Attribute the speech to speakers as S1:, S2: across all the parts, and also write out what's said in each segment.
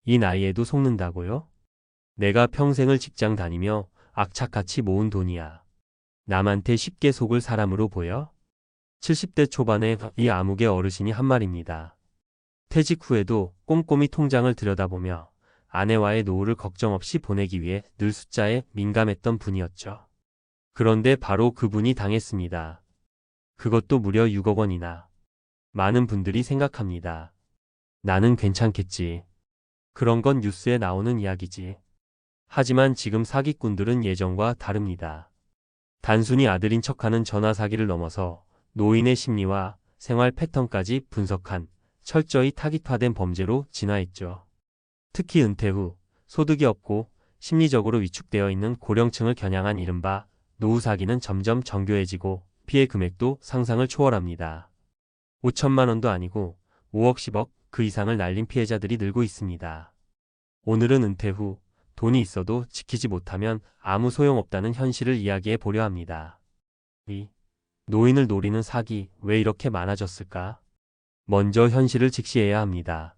S1: 이 나이에도 속는다고요? 내가 평생을 직장 다니며 악착같이 모은 돈이야. 남한테 쉽게 속을 사람으로 보여? 70대 초반의 이 암흑의 어르신이 한 말입니다. 퇴직 후에도 꼼꼼히 통장을 들여다보며 아내와의 노후를 걱정 없이 보내기 위해 늘 숫자에 민감했던 분이었죠. 그런데 바로 그분이 당했습니다. 그것도 무려 6억 원이나. 많은 분들이 생각합니다. 나는 괜찮겠지. 그런 건 뉴스에 나오는 이야기지. 하지만 지금 사기꾼들은 예전과 다릅니다. 단순히 아들인 척하는 전화 사기를 넘어서 노인의 심리와 생활 패턴까지 분석한 철저히 타깃화된 범죄로 진화했죠. 특히 은퇴 후 소득이 없고 심리적으로 위축되어 있는 고령층을 겨냥한 이른바 노후 사기는 점점 정교해지고 피해 금액도 상상을 초월합니다. 5천만 원도 아니고 5억 10억 그 이상을 날린 피해자들이 늘고 있습니다. 오늘은 은퇴 후 돈이 있어도 지키지 못하면 아무 소용없다는 현실을 이야기해 보려 합니다. 이 노인을 노리는 사기 왜 이렇게 많아졌을까? 먼저 현실을 직시해야 합니다.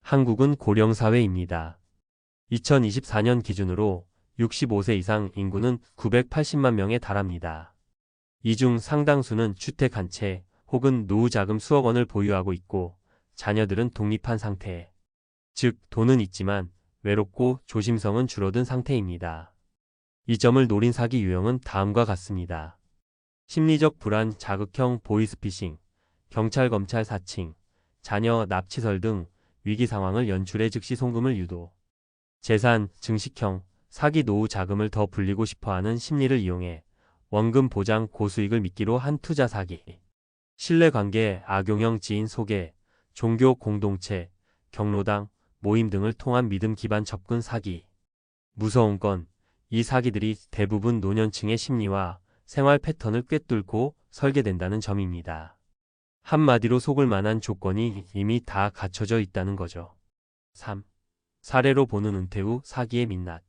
S1: 한국은 고령사회입니다. 2024년 기준으로 65세 이상 인구는 980만 명에 달합니다. 이 중 상당수는 주택 한 채 혹은 노후 자금 수억 원을 보유하고 있고 자녀들은 독립한 상태. 즉 돈은 있지만 외롭고 조심성은 줄어든 상태입니다. 이 점을 노린 사기 유형은 다음과 같습니다. 심리적 불안, 자극형 보이스피싱, 경찰 검찰 사칭, 자녀 납치설 등 위기 상황을 연출해 즉시 송금을 유도. 재산, 증식형, 사기 노후 자금을 더 불리고 싶어하는 심리를 이용해 원금 보장 고수익을 미끼로 한 투자 사기. 신뢰관계, 악용형 지인 소개, 종교 공동체, 경로당, 모임 등을 통한 믿음 기반 접근 사기. 무서운 건 이 사기들이 대부분 노년층의 심리와 생활 패턴을 꿰뚫고 설계된다는 점입니다. 한마디로 속을 만한 조건이 이미 다 갖춰져 있다는 거죠. 3. 사례로 보는 은퇴 후 사기의 민낯.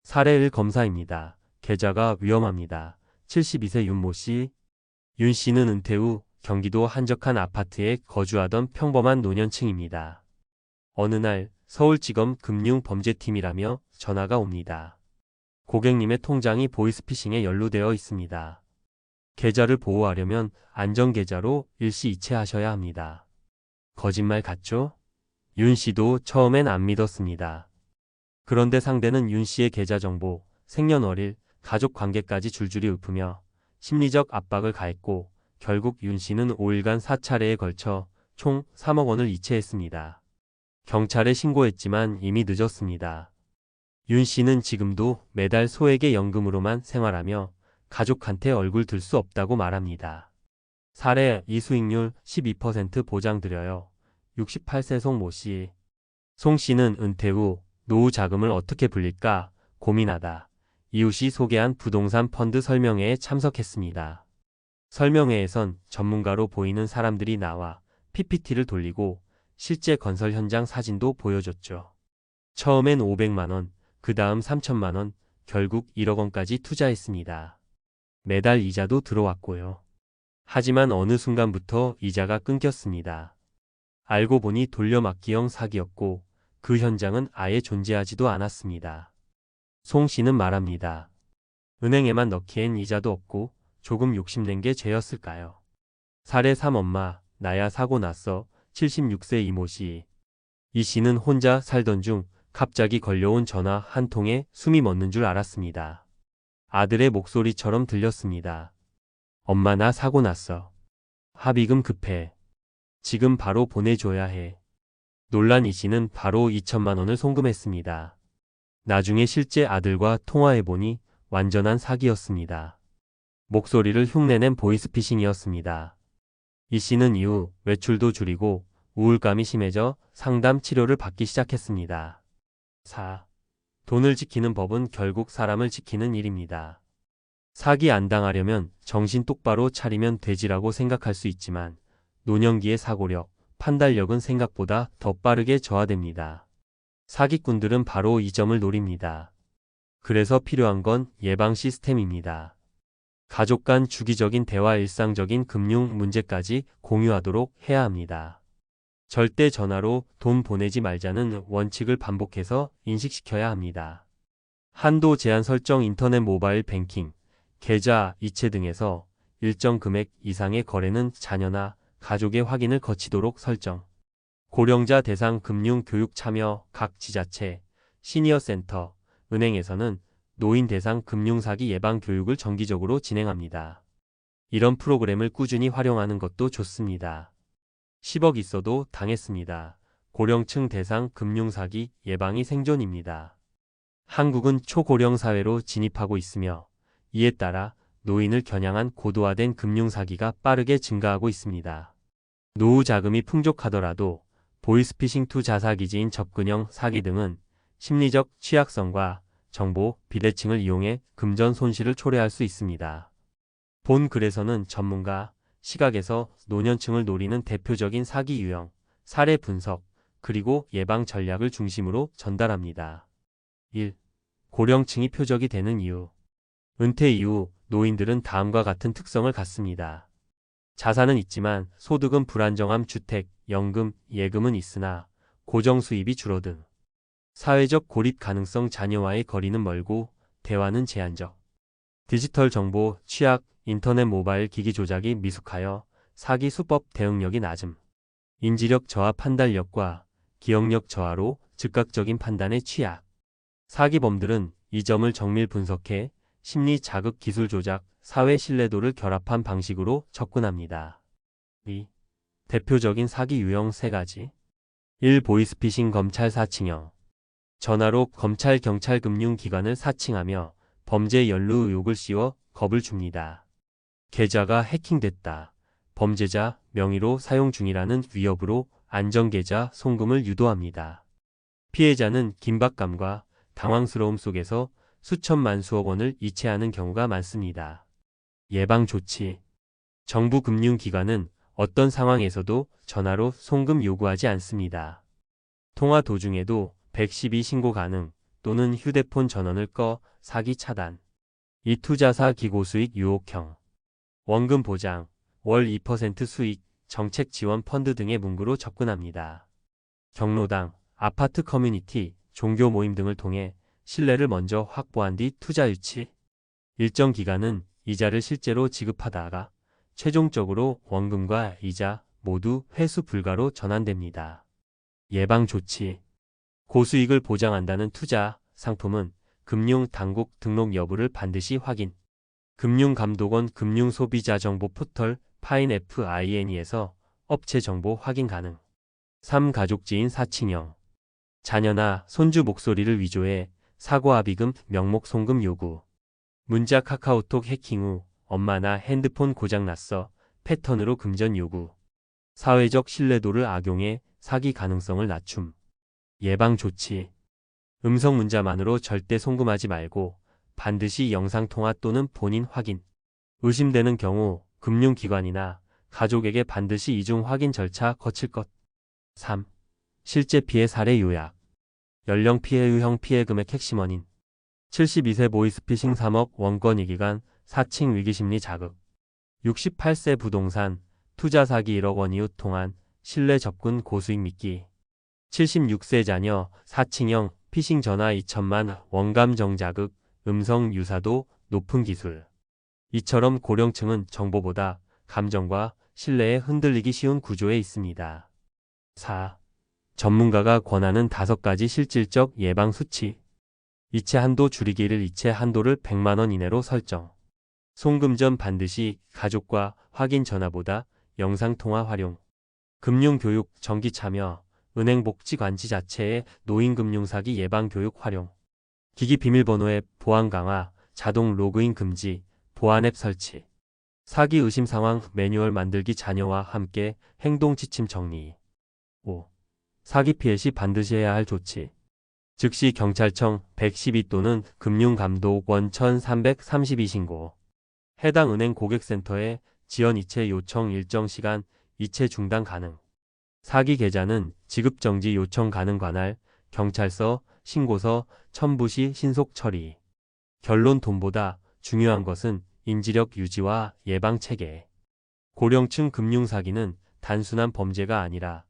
S1: 사례 1 검사입니다. 계좌가 위험합니다. 72세 윤모 씨. 윤 씨는 은퇴 후 경기도 한적한 아파트에 거주하던 평범한 노년층입니다. 어느 날 서울지검 금융범죄팀이라며 전화가 옵니다. 고객님의 통장이 보이스피싱에 연루되어 있습니다. 계좌를 보호하려면 안전계좌로 일시이체하셔야 합니다. 거짓말 같죠? 윤 씨도 처음엔 안 믿었습니다. 그런데 상대는 윤 씨의 계좌 정보, 생년월일, 가족 관계까지 줄줄이 읊으며 심리적 압박을 가했고 결국 윤 씨는 5일간 4차례에 걸쳐 총 3억 원을 이체했습니다. 경찰에 신고했지만 이미 늦었습니다. 윤 씨는 지금도 매달 소액의 연금으로만 생활하며 가족한테 얼굴 들 수 없다고 말합니다. 사례 2 수익률 12% 보장드려요. 68세 송모 씨. 송 씨는 은퇴 후 노후 자금을 어떻게 불릴까 고민하다 이웃이 소개한 부동산 펀드 설명회에 참석했습니다. 설명회에선 전문가로 보이는 사람들이 나와 PPT를 돌리고 실제 건설 현장 사진도 보여줬죠. 처음엔 500만 원, 그 다음 3천만 원, 결국 1억 원까지 투자했습니다. 매달 이자도 들어왔고요. 하지만 어느 순간부터 이자가 끊겼습니다. 알고 보니 돌려막기형 사기였고 그 현장은 아예 존재하지도 않았습니다. 송 씨는 말합니다. 은행에만 넣기엔 이자도 없고 조금 욕심낸 게 죄였을까요? 사례 3 엄마, 나야 사고 났어. 76세 이모 씨. 이 씨는 혼자 살던 중 갑자기 걸려온 전화 한 통에 숨이 멎는 줄 알았습니다. 아들의 목소리처럼 들렸습니다. 엄마 나 사고 났어. 합의금 급해. 지금 바로 보내줘야 해. 놀란 이 씨는 바로 2천만 원을 송금했습니다. 나중에 실제 아들과 통화해보니 완전한 사기였습니다. 목소리를 흉내낸 보이스피싱이었습니다. 이 씨는 이후 외출도 줄이고 우울감이 심해져 상담 치료를 받기 시작했습니다. 4. 돈을 지키는 법은 결국 사람을 지키는 일입니다. 사기 안 당하려면 정신 똑바로 차리면 되지라고 생각할 수 있지만 노년기의 사고력, 판단력은 생각보다 더 빠르게 저하됩니다. 사기꾼들은 바로 이 점을 노립니다. 그래서 필요한 건 예방 시스템입니다. 가족 간 주기적인 대화 일상적인 금융 문제까지 공유하도록 해야 합니다. 절대 전화로 돈 보내지 말자는 원칙을 반복해서 인식시켜야 합니다. 한도 제한 설정 인터넷 모바일 뱅킹, 계좌, 이체 등에서 일정 금액 이상의 거래는 자녀나 가족의 확인을 거치도록 설정. 고령자 대상 금융 교육 참여 각 지자체, 시니어 센터, 은행에서는 노인 대상 금융사기 예방 교육을 정기적으로 진행합니다. 이런 프로그램을 꾸준히 활용하는 것도 좋습니다. 10억 있어도 당했습니다. 고령층 대상 금융사기 예방이 생존입니다. 한국은 초고령 사회로 진입하고 있으며 이에 따라 노인을 겨냥한 고도화된 금융사기가 빠르게 증가하고 있습니다. 노후 자금이 풍족하더라도 보이스피싱 투자 사기지인 접근형 사기 등은 심리적 취약성과 정보 비대칭을 이용해 금전 손실을 초래할 수 있습니다. 본 글에서는 전문가 시각에서 노년층을 노리는 대표적인 사기 유형, 사례 분석, 그리고 예방 전략을 중심으로 전달합니다. 1. 고령층이 표적이 되는 이유. 은퇴 이후 노인들은 다음과 같은 특성을 갖습니다. 자산은 있지만 소득은 불안정함 주택, 연금, 예금은 있으나 고정 수입이 줄어든. 사회적 고립 가능성 자녀와의 거리는 멀고 대화는 제한적. 디지털 정보 취약, 인터넷 모바일 기기 조작이 미숙하여 사기 수법 대응력이 낮음. 인지력 저하 판단력과 기억력 저하로 즉각적인 판단에 취약. 사기범들은 이 점을 정밀 분석해 심리 자극 기술 조작, 사회 신뢰도를 결합한 방식으로 접근합니다. 2. 대표적인 사기 유형 3가지. 1. 보이스피싱 검찰 사칭형. 전화로 검찰 경찰 금융기관을 사칭하며 범죄 연루 의혹을 씌워 겁을 줍니다. 계좌가 해킹됐다. 범죄자 명의로 사용 중이라는 위협으로 안전계좌 송금을 유도합니다. 피해자는 긴박감과 당황스러움 속에서 수천만 수억 원을 이체하는 경우가 많습니다. 예방 조치. 정부 금융기관은 어떤 상황에서도 전화로 송금 요구하지 않습니다. 통화 도중에도 112 신고 가능 또는 휴대폰 전원을 꺼 사기 차단. 이 투자사 기고수익 유혹형. 원금 보장, 월 2% 수익, 정책 지원 펀드 등의 문구로 접근합니다. 경로당, 아파트 커뮤니티, 종교 모임 등을 통해 신뢰를 먼저 확보한 뒤 투자 유치. 일정 기간은 이자를 실제로 지급하다가 최종적으로 원금과 이자 모두 회수 불가로 전환됩니다. 예방 조치. 고수익을 보장한다는 투자 상품은 금융당국 등록 여부를 반드시 확인. 금융감독원 금융소비자정보 포털 파인FIN에서 업체 정보 확인 가능. 3. 가족지인 사칭형. 자녀나 손주 목소리를 위조해 사고합의금 명목 송금 요구. 문자 카카오톡 해킹 후 엄마나 핸드폰 고장났어 패턴으로 금전 요구. 사회적 신뢰도를 악용해 사기 가능성을 낮춤. 예방 조치. 음성 문자만으로 절대 송금하지 말고 반드시 영상통화 또는 본인 확인. 의심되는 경우 금융기관이나 가족에게 반드시 이중 확인 절차 거칠 것. 3. 실제 피해 사례 요약. 연령 피해 유형 피해 금액 핵심 원인. 72세 보이스피싱 3억 원권 위기간 사칭 위기심리 자극. 68세 부동산 투자 사기 1억 원 이후 통한 신뢰 접근 고수익 미끼. 76세 자녀 사칭형 피싱 전화 2천만 원감정 자극 음성 유사도 높은 기술. 이처럼 고령층은 정보보다 감정과 신뢰에 흔들리기 쉬운 구조에 있습니다. 4. 전문가가 권하는 5가지 실질적 예방 수치. 이체 한도 줄이기를 이체 한도를 100만 원 이내로 설정. 송금 전 반드시 가족과 확인 전화보다 영상통화 활용. 금융교육 정기 참여. 은행복지관지 자체의 노인금융사기 예방교육 활용. 기기 비밀번호의 보안 강화, 자동 로그인 금지, 보안 앱 설치. 사기 의심 상황 매뉴얼 만들기 자녀와 함께 행동 지침 정리. 5. 사기 피해 시 반드시 해야 할 조치. 즉시 경찰청 112 또는 금융감독원 1332 신고. 해당 은행 고객센터에 지연 이체 요청 일정 시간 이체 중단 가능. 사기 계좌는 지급정지 요청 가능 관할, 경찰서, 신고서, 첨부 시 신속 처리. 결론 돈보다 중요한 것은 인지력 유지와 예방 체계. 고령층 금융사기는 단순한 범죄가 아니라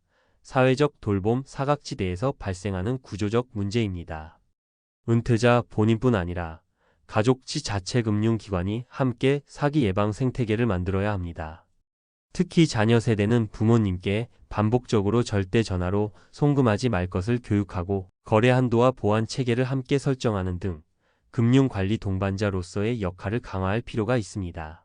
S1: 사회적 돌봄 사각지대에서 발생하는 구조적 문제입니다. 은퇴자 본인뿐 아니라 가족지 자체 금융기관이 함께 사기 예방 생태계를 만들어야 합니다. 특히 자녀 세대는 부모님께 반복적으로 절대 전화로 송금하지 말 것을 교육하고 거래 한도와 보안 체계를 함께 설정하는 등 금융관리 동반자로서의 역할을 강화할 필요가 있습니다.